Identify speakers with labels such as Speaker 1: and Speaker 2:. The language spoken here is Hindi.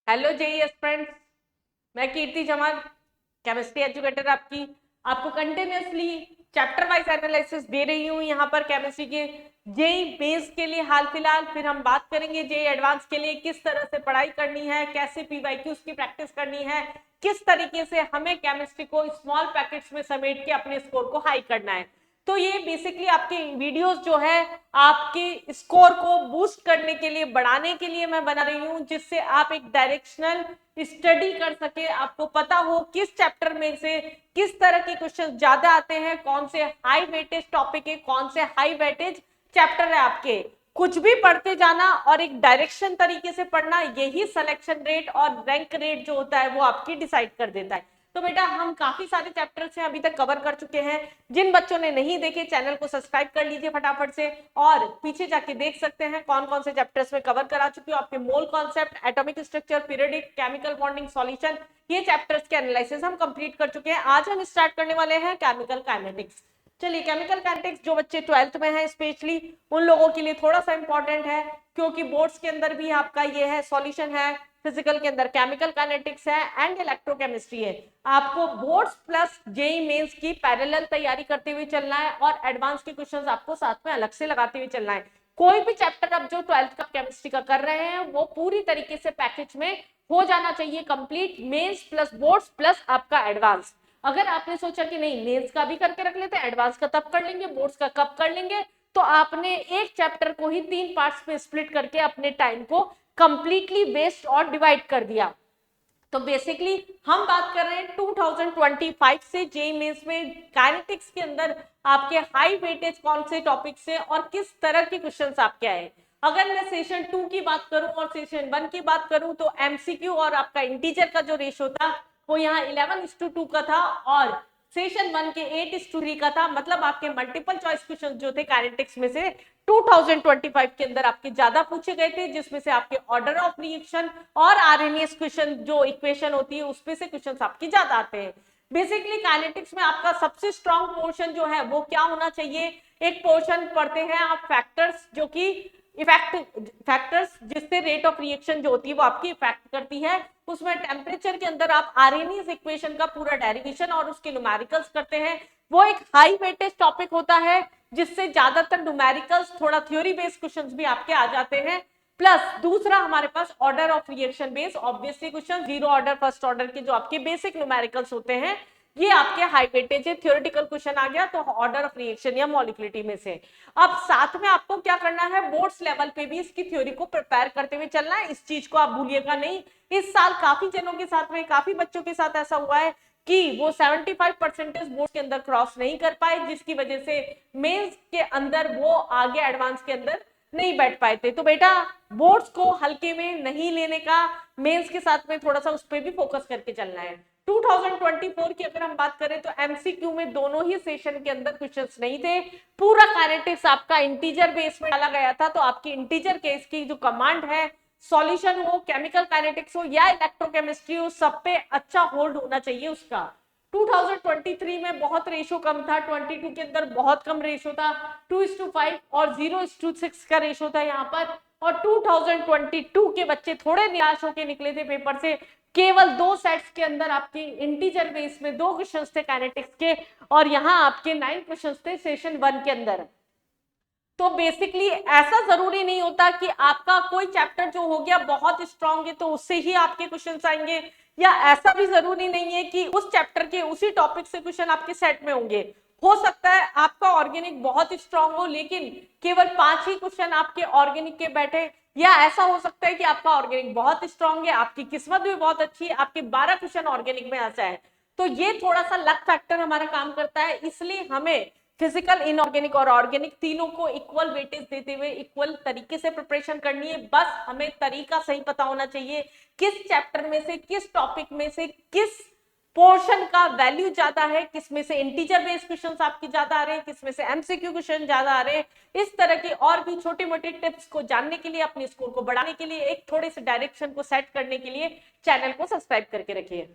Speaker 1: हेलो जेई फ्रेंड्स, मैं कीर्ति जमाल, केमिस्ट्री एजुकेटर आपको कंटिन्यूअसली चैप्टर वाइज एनालिसिस दे रही हूँ यहाँ पर केमिस्ट्री के जेई बेस के लिए। हाल फिलहाल फिर हम बात करेंगे जेई एडवांस के लिए किस तरह से पढ़ाई करनी है, कैसे पीवाईक्यूज की प्रैक्टिस करनी है, किस तरीके से हमें केमिस्ट्री को स्मॉल पैकेट्स में समेट के अपने स्कोर को हाई करना है। तो ये बेसिकली आपके वीडियोस जो है आपके स्कोर को बूस्ट करने के लिए, बढ़ाने के लिए मैं बना रही हूँ, जिससे आप एक डायरेक्शनल स्टडी कर सके, आपको पता हो किस चैप्टर में से किस तरह के क्वेश्चन ज्यादा आते हैं, कौन से हाई वेटेज टॉपिक है, कौन से हाई वेटेज चैप्टर है। आपके कुछ भी पढ़ते जाना और एक डायरेक्शन तरीके से पढ़ना, यही सिलेक्शन रेट और रैंक रेट जो होता है वो आपकी डिसाइड कर देता है। तो बेटा हम काफी सारे चैप्टर्स हैं अभी तक कवर कर चुके हैं। जिन बच्चों ने नहीं देखे चैनल को सब्सक्राइब कर लीजिए फटाफट से, और पीछे जाके देख सकते हैं कौन कौन से चैप्टर्स में कवर करा चुकी हूँ। आपके mole concept, atomic structure, periodic, chemical bonding, solution, ये चैप्टर्स के एनालिसिस हम कंप्लीट कर चुके हैं। आज हम स्टार्ट करने वाले हैं केमिकल काइनेटिक्स। चलिए, केमिकल काइनेटिक्स जो बच्चे 12th में हैं स्पेशली उन लोगों के लिए थोड़ा सा इंपॉर्टेंट है, क्योंकि बोर्ड्स के अंदर भी आपका ये है, सॉल्यूशन है, फिजिकल के अंदर केमिकल काइनेटिक्स है एंड इलेक्ट्रोकेमिस्ट्री है। आपको बोर्ड्स प्लस जेई मेंस की पैरेलल तैयारी करते हुए चलना है और एडवांस के क्वेश्चंस आपको साथ में अलग से लगाते हुए चलना है। कोई भी चैप्टर आप जो 12th का केमिस्ट्री का कर रहे हैं वो पूरी तरीके से पैकेज में हो जाना चाहिए complete, mains plus boards plus आपका एडवांस। अगर आपने सोचा कि नहीं मेंस का भी करके रख लेते हैं, एडवांस का तब कर लेंगे, बोर्ड्स का कब कर लेंगे, तो आपने एक चैप्टर को ही 3 पार्ट्स में स्प्लिट करके अपने टाइम को कंप्लीटली वेस्ट और डिवाइड कर दिया। तो बेसिकली हम बात कर रहे हैं 2025 से जेईई मेंस में काइनेटिक्स के अंदर आपके हाई वेटेज कौन से टॉपिक से और किस तरह के क्वेश्चंस आपके आए। अगर मैं सेशन 2 की बात करूं और सेशन 1 की बात करूं तो एमसीक्यू और आपका इंटीजर का जो रेशो था वो यहाँ 11:2 का था और सेशन 1 के 8:3 का था। मतलब आपके मल्टीपल चॉइस क्वेश्चन जो थे काइनेटिक्स में से 2025 के अंदर आपके ज्यादा पूछे गए थे, जिसमें से आपके ऑर्डर ऑफ रिएक्शन और आरएनएस क्वेश्चन जो इक्वेशन होती है उसमें से क्वेश्चन आपके ज्यादा आते हैं। बेसिकली काइनेटिक्स में आपका सबसे स्ट्रॉन्ग पोर्शन जो है वो क्या होना चाहिए, एक पोर्शन पढ़ते हैं आप फैक्टर्स, जो कि फैक्टर्स जिससे रेट ऑफ रिएक्शन जो होती है वो आपकी इफेक्ट करती है। उसमें टेम्परेचर के अंदर आप आरएनएस इक्वेशन का पूरा डेरिवेशन और उसके न्यूमेरिकल्स करते हैं। वो एक हाई वेटेज टॉपिक होता है जिससे ज्यादातर न्यूमेरिकल्स, थोड़ा थ्योरी बेस्ड क्वेश्चंस भी आपके आ जाते हैं। प्लस दूसरा हमारे पास order of reaction based obviously question, zero order first order के जो आपके बेसिक न्यूमेरिकल्स होते हैं ये आपके हाई वेटेज है। थ्योरेटिकल क्वेश्चन आ गया तो ऑर्डर ऑफ रिएक्शन या मॉलिक्युलरिटी में से। अब साथ में आपको क्या करना है, बोर्ड्स लेवल पे भी इसकी थ्योरी को प्रिपेयर करते हुए चलना है, इस चीज को आप भूलिएगा नहीं। इस साल काफी जनों के साथ में, काफी बच्चों के साथ ऐसा हुआ है कि वो 75% बोर्ड के अंदर क्रॉस नहीं कर पाए, जिसकी वजह से मेंस के अंदर वो आगे एडवांस के अंदर नहीं बैठ पाए थे। तो बेटा बोर्ड्स को हल्के में नहीं लेने का, मेंस के साथ में थोड़ा सा उस पर भी फोकस करके चलना है। 2024 की अगर हम बात करें तो एमसीक्यू में दोनों ही सेशन के अंदर क्वेश्चंस नहीं थे। पूरा काइनेटिक्स आपका इंटीजर बेस में डाला गया था, तो आपकी इंटीजर केस की जो कमांड है, सॉल्यूशन हो, केमिकल काइनेटिक्स हो या इलेक्ट्रोकेमिस्ट्री हो, सब पे अच्छा होल्ड होना चाहिए उसका। 2023 में बहुत रेशो कम था, 22 के अंदर बहुत कम रेशो था, 2:5 और 0:6 का रेशो था यहाँ पर। और 2022 के बच्चे थोड़े निराश होकर निकले थे पेपर से, केवल 2 सेट्स के अंदर आपके इंटीजर बेस में 2 क्वेश्चंस थे काइनेटिक्स के और यहाँ आपके 9 क्वेश्चंस थे सेशन 1 के अंदर। तो बेसिकली ऐसा जरूरी नहीं होता कि आपका कोई चैप्टर जो हो गया बहुत स्ट्रांग है तो उससे ही आपके क्वेश्चंस आएंगे, या ऐसा भी जरूरी नहीं है कि उस चैप्टर के उसी टॉपिक से क्वेश्चन आपके सेट में होंगे। हो सकता है आपका ऑर्गेनिक बहुत स्ट्रांग हो लेकिन केवल 5 ही क्वेश्चन आपके ऑर्गेनिक के बैठे, या ऐसा हो सकता है कि आपका ऑर्गेनिक बहुत स्ट्रांग है, आपकी किस्मत भी बहुत अच्छी है, आपके 12 क्वेश्चन ऑर्गेनिक में ऐसा है। तो ये थोड़ा सा लक फैक्टर हमारा काम करता है, इसलिए हमें फिजिकल, इनऑर्गेनिक और ऑर्गेनिक तीनों को इक्वल वेटेज देते हुए इक्वल तरीके से प्रिपरेशन करनी है। बस हमें तरीका सही पता होना चाहिए, किस चैप्टर में से, किस टॉपिक में से, किस पोर्शन का वैल्यू ज्यादा है, किसमें से इंटीजर बेस्ड क्वेश्चंस आपके ज्यादा आ रहे हैं, किसमें से एमसीक्यू क्वेश्चन ज्यादा आ रहे हैं। इस तरह की और भी छोटे मोटे टिप्स को जानने के लिए, अपने स्कोर को बढ़ाने के लिए, एक थोड़े से डायरेक्शन को सेट करने के लिए चैनल को सब्सक्राइब करके रखिए।